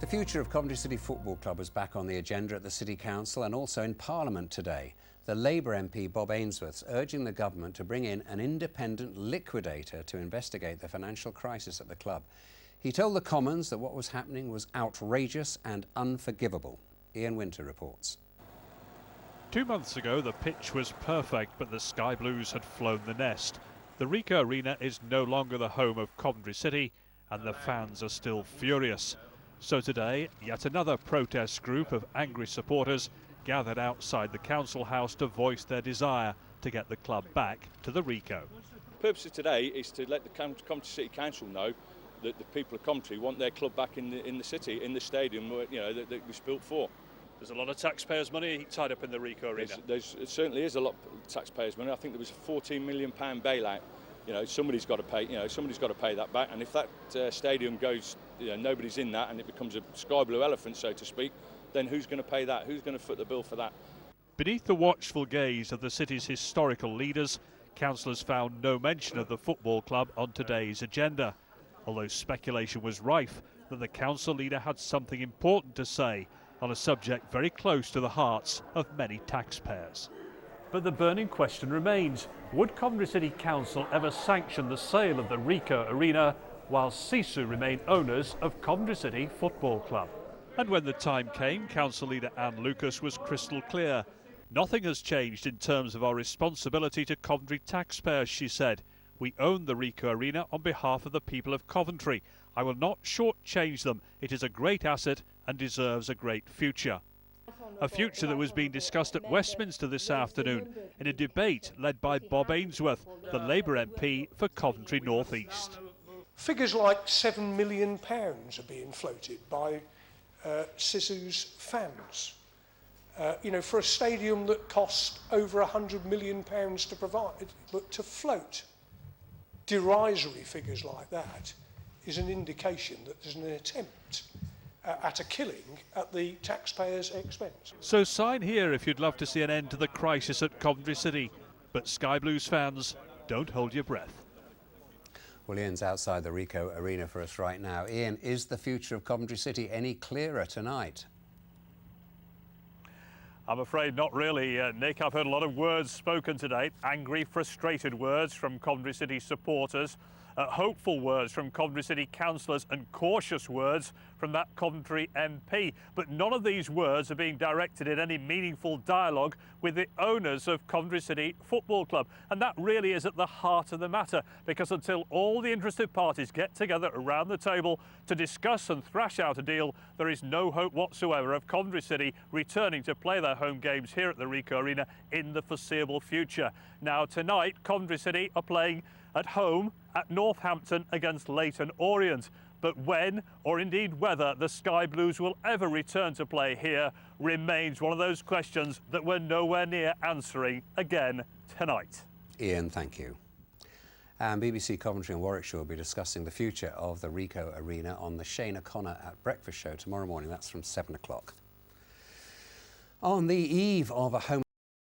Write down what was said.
The future of Coventry City Football Club was back on the agenda at the City Council and also in Parliament today. The Labour MP Bob Ainsworth urging the government to bring in an independent liquidator to investigate the financial crisis at the club. He told the Commons that what was happening was outrageous and unforgivable. Ian Winter reports. 2 months ago the pitch was perfect, but the Sky Blues had flown the nest. The Ricoh Arena is no longer the home of Coventry City and the fans are still furious. So today, yet another protest group of angry supporters gathered outside the council house to voice their desire to get the club back to the Ricoh. The purpose of today is to let the Coventry City Council know that the people of Coventry want their club back in the city, in the stadium, that it was built for. There's a lot of taxpayers' money tied up in the Ricoh Arena. It certainly is a lot of taxpayers' money. I think there was a £14 million bailout. Somebody's got to pay. Somebody's got to pay that back. And if that stadium goes, nobody's in that, and it becomes a sky blue elephant, so to speak, then who's going to pay that? Who's going to foot the bill for that? Beneath the watchful gaze of the city's historical leaders, councillors found no mention of the football club on today's agenda, although speculation was rife that the council leader had something important to say on a subject very close to the hearts of many taxpayers. But the burning question remains, would Coventry City Council ever sanction the sale of the Ricoh Arena while Sisu remain owners of Coventry City Football Club? And when the time came, Council Leader Anne Lucas was crystal clear. Nothing has changed in terms of our responsibility to Coventry taxpayers, she said. We own the Ricoh Arena on behalf of the people of Coventry. I will not shortchange them. It is a great asset and deserves a great future. A future that was being discussed at Westminster this afternoon in a debate led by Bob Ainsworth, the Labour MP for Coventry North East. Figures like £7 million are being floated by Sisu's fans. For a stadium that cost over £100 million to provide, but to float derisory figures like that is an indication that there's an attempt at a killing at the taxpayers' expense. So sign here if you'd love to see an end to the crisis at Coventry City. But Sky Blues fans, don't hold your breath. Well, Ian's outside the Ricoh Arena for us right now. Ian, is the future of Coventry City any clearer tonight? I'm afraid not really, Nick. I've heard a lot of words spoken today, angry, frustrated words from Coventry City supporters, hopeful words from Coventry City councillors and cautious words from that Coventry MP. But none of these words are being directed in any meaningful dialogue with the owners of Coventry City Football Club. And that really is at the heart of the matter, because until all the interested parties get together around the table to discuss and thrash out a deal, there is no hope whatsoever of Coventry City returning to play their home games here at the Ricoh Arena in the foreseeable future. Now tonight, Coventry City are playing at home at Northampton against Leyton Orient. But when, or indeed whether, the Sky Blues will ever return to play here remains one of those questions that we're nowhere near answering again tonight. Ian, thank you. And BBC Coventry and Warwickshire will be discussing the future of the Ricoh Arena on the Shane O'Connor at Breakfast show tomorrow morning. That's from 7 o'clock. On the eve of a home